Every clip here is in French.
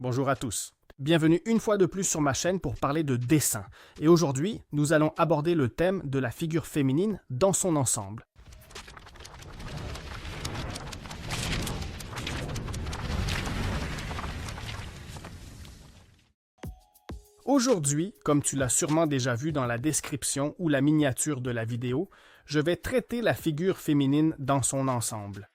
Bonjour à tous. Bienvenue une fois de plus sur ma chaîne pour parler de dessin. Et aujourd'hui, nous allons aborder le thème de la figure féminine dans son ensemble. Aujourd'hui, comme tu l'as sûrement déjà vu dans la description ou la miniature de la vidéo, je vais traiter la figure féminine dans son ensemble.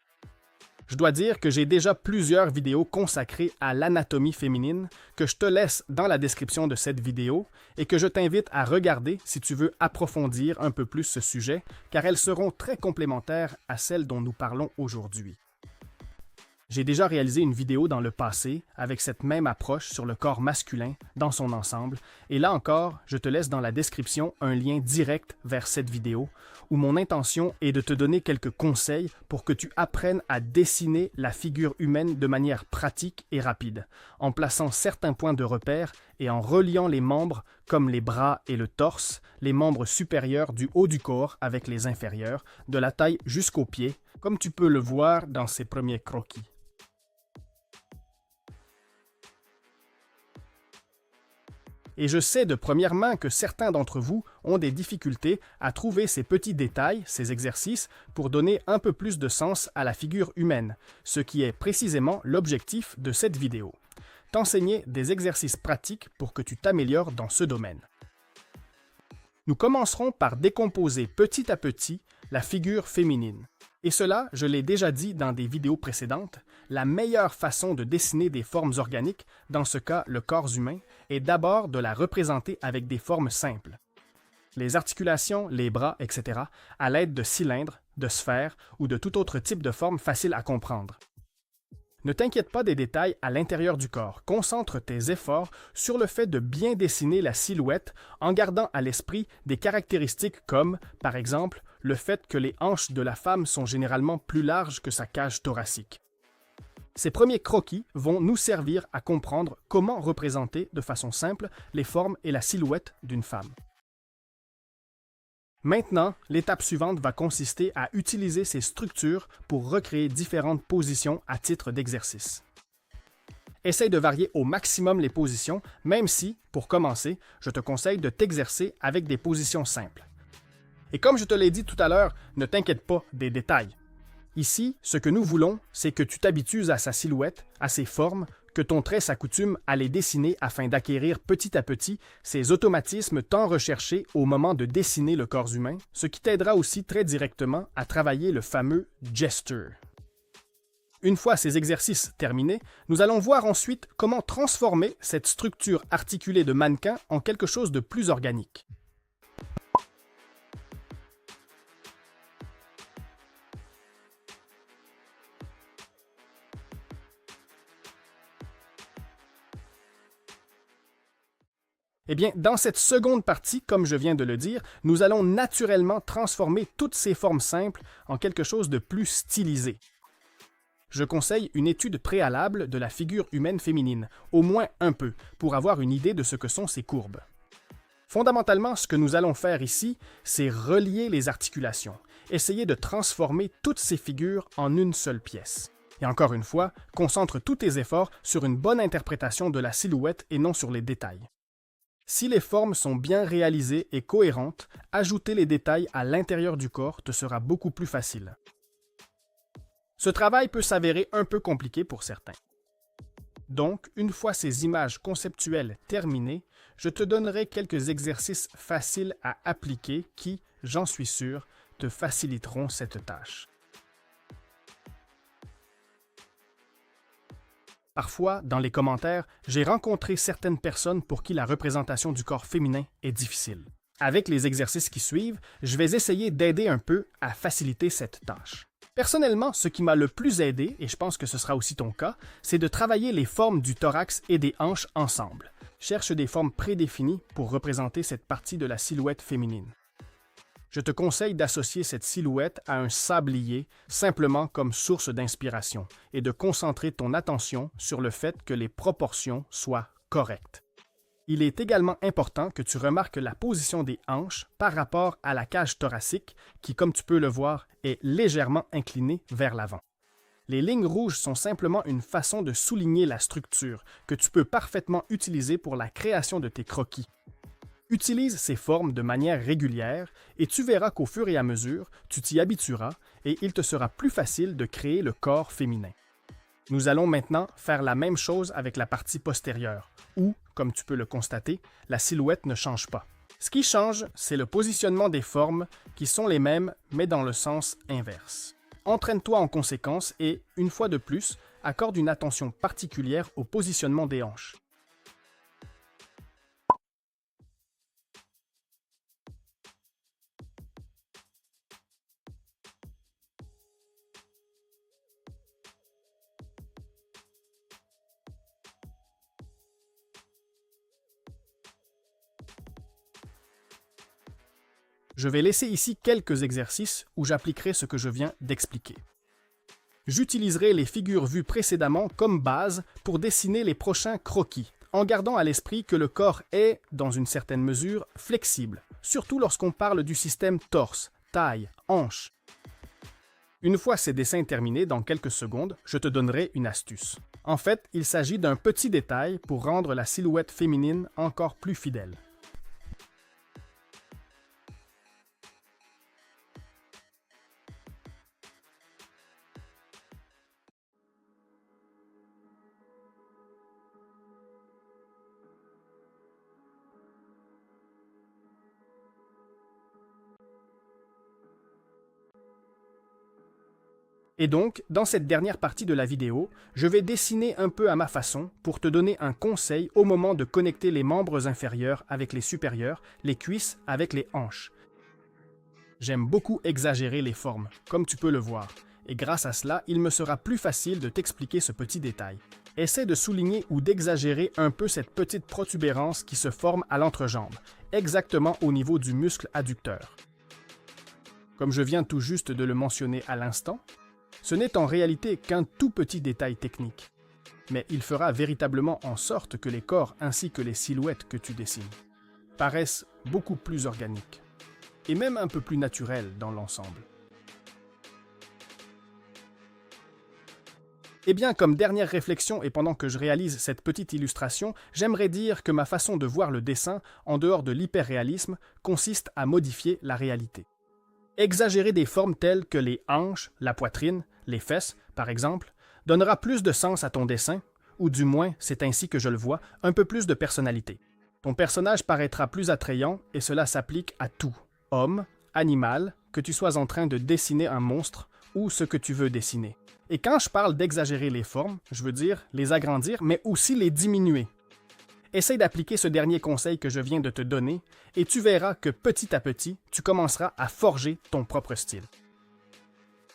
Je dois dire que j'ai déjà plusieurs vidéos consacrées à l'anatomie féminine que je te laisse dans la description de cette vidéo et que je t'invite à regarder si tu veux approfondir un peu plus ce sujet, car elles seront très complémentaires à celles dont nous parlons aujourd'hui. J'ai déjà réalisé une vidéo dans le passé avec cette même approche sur le corps masculin dans son ensemble, et là encore, je te laisse dans la description un lien direct vers cette vidéo où mon intention est de te donner quelques conseils pour que tu apprennes à dessiner la figure humaine de manière pratique et rapide, en plaçant certains points de repère et en reliant les membres comme les bras et le torse, les membres supérieurs du haut du corps avec les inférieurs, de la taille jusqu'aux pieds, comme tu peux le voir dans ces premiers croquis. Et je sais de première main que certains d'entre vous ont des difficultés à trouver ces petits détails, ces exercices, pour donner un peu plus de sens à la figure humaine, ce qui est précisément l'objectif de cette vidéo. T'enseigner des exercices pratiques pour que tu t'améliores dans ce domaine. Nous commencerons par décomposer petit à petit la figure féminine. Et cela, je l'ai déjà dit dans des vidéos précédentes, la meilleure façon de dessiner des formes organiques, dans ce cas le corps humain, est d'abord de la représenter avec des formes simples. Les articulations, les bras, etc., à l'aide de cylindres, de sphères ou de tout autre type de forme facile à comprendre. Ne t'inquiète pas des détails à l'intérieur du corps. Concentre tes efforts sur le fait de bien dessiner la silhouette en gardant à l'esprit des caractéristiques comme, par exemple, le fait que les hanches de la femme sont généralement plus larges que sa cage thoracique. Ces premiers croquis vont nous servir à comprendre comment représenter de façon simple les formes et la silhouette d'une femme. Maintenant, l'étape suivante va consister à utiliser ces structures pour recréer différentes positions à titre d'exercice. Essaye de varier au maximum les positions, même si, pour commencer, je te conseille de t'exercer avec des positions simples. Et comme je te l'ai dit tout à l'heure, ne t'inquiète pas des détails. Ici, ce que nous voulons, c'est que tu t'habitues à sa silhouette, à ses formes, que ton trait s'accoutume à les dessiner afin d'acquérir petit à petit ces automatismes tant recherchés au moment de dessiner le corps humain, ce qui t'aidera aussi très directement à travailler le fameux gesture. Une fois ces exercices terminés, nous allons voir ensuite comment transformer cette structure articulée de mannequin en quelque chose de plus organique. Eh bien, dans cette seconde partie, comme je viens de le dire, nous allons naturellement transformer toutes ces formes simples en quelque chose de plus stylisé. Je conseille une étude préalable de la figure humaine féminine, au moins un peu, pour avoir une idée de ce que sont ces courbes. Fondamentalement, ce que nous allons faire ici, c'est relier les articulations, essayer de transformer toutes ces figures en une seule pièce. Et encore une fois, concentre tous tes efforts sur une bonne interprétation de la silhouette et non sur les détails. Si les formes sont bien réalisées et cohérentes, ajouter les détails à l'intérieur du corps te sera beaucoup plus facile. Ce travail peut s'avérer un peu compliqué pour certains. Donc, une fois ces images conceptuelles terminées, je te donnerai quelques exercices faciles à appliquer qui, j'en suis sûr, te faciliteront cette tâche. Parfois, dans les commentaires, j'ai rencontré certaines personnes pour qui la représentation du corps féminin est difficile. Avec les exercices qui suivent, je vais essayer d'aider un peu à faciliter cette tâche. Personnellement, ce qui m'a le plus aidé, et je pense que ce sera aussi ton cas, c'est de travailler les formes du thorax et des hanches ensemble. Cherche des formes prédéfinies pour représenter cette partie de la silhouette féminine. Je te conseille d'associer cette silhouette à un sablier simplement comme source d'inspiration et de concentrer ton attention sur le fait que les proportions soient correctes. Il est également important que tu remarques la position des hanches par rapport à la cage thoracique qui, comme tu peux le voir, est légèrement inclinée vers l'avant. Les lignes rouges sont simplement une façon de souligner la structure que tu peux parfaitement utiliser pour la création de tes croquis. Utilise ces formes de manière régulière et tu verras qu'au fur et à mesure, tu t'y habitueras et il te sera plus facile de créer le corps féminin. Nous allons maintenant faire la même chose avec la partie postérieure, où, comme tu peux le constater, la silhouette ne change pas. Ce qui change, c'est le positionnement des formes qui sont les mêmes, mais dans le sens inverse. Entraîne-toi en conséquence et, une fois de plus, accorde une attention particulière au positionnement des hanches. Je vais laisser ici quelques exercices où j'appliquerai ce que je viens d'expliquer. J'utiliserai les figures vues précédemment comme base pour dessiner les prochains croquis, en gardant à l'esprit que le corps est, dans une certaine mesure, flexible, surtout lorsqu'on parle du système torse, taille, hanche. Une fois ces dessins terminés dans quelques secondes, je te donnerai une astuce. En fait, il s'agit d'un petit détail pour rendre la silhouette féminine encore plus fidèle. Et donc, dans cette dernière partie de la vidéo, je vais dessiner un peu à ma façon pour te donner un conseil au moment de connecter les membres inférieurs avec les supérieurs, les cuisses avec les hanches. J'aime beaucoup exagérer les formes, comme tu peux le voir, et grâce à cela, il me sera plus facile de t'expliquer ce petit détail. Essaie de souligner ou d'exagérer un peu cette petite protubérance qui se forme à l'entrejambe, exactement au niveau du muscle adducteur. Comme je viens tout juste de le mentionner à l'instant, ce n'est en réalité qu'un tout petit détail technique, mais il fera véritablement en sorte que les corps ainsi que les silhouettes que tu dessines paraissent beaucoup plus organiques, et même un peu plus naturels dans l'ensemble. Eh bien, comme dernière réflexion et pendant que je réalise cette petite illustration, j'aimerais dire que ma façon de voir le dessin, en dehors de l'hyperréalisme, consiste à modifier la réalité. Exagérer des formes telles que les hanches, la poitrine, les fesses, par exemple, donnera plus de sens à ton dessin, ou du moins, c'est ainsi que je le vois, un peu plus de personnalité. Ton personnage paraîtra plus attrayant et cela s'applique à tout, homme, animal, que tu sois en train de dessiner un monstre ou ce que tu veux dessiner. Et quand je parle d'exagérer les formes, je veux dire les agrandir, mais aussi les diminuer. Essaye d'appliquer ce dernier conseil que je viens de te donner et tu verras que petit à petit, tu commenceras à forger ton propre style.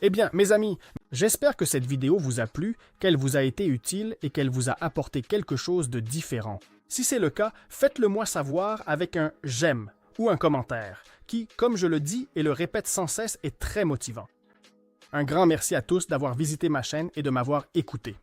Eh bien, mes amis, j'espère que cette vidéo vous a plu, qu'elle vous a été utile et qu'elle vous a apporté quelque chose de différent. Si c'est le cas, faites-le moi savoir avec un « j'aime » ou un commentaire, qui, comme je le dis et le répète sans cesse, est très motivant. Un grand merci à tous d'avoir visité ma chaîne et de m'avoir écouté.